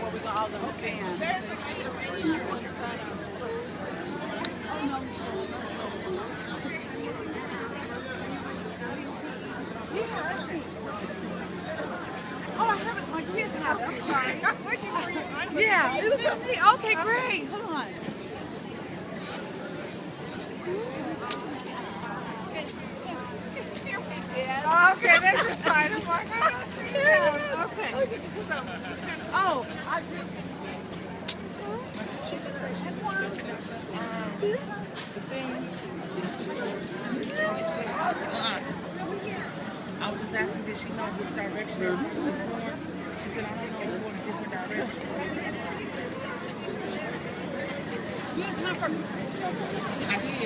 where we all gonna stand. There's a decoration in front of. Oh, I have it. My kids have it. I'm sorry. Yeah, it was for me. Okay, great. Hold on. Okay, there's your sign. I'm like, I don't see that. Okay. So, Oh, I was just asking, did she know which direction they were going? She said, I don't know, we're going a different direction. you have time for I did.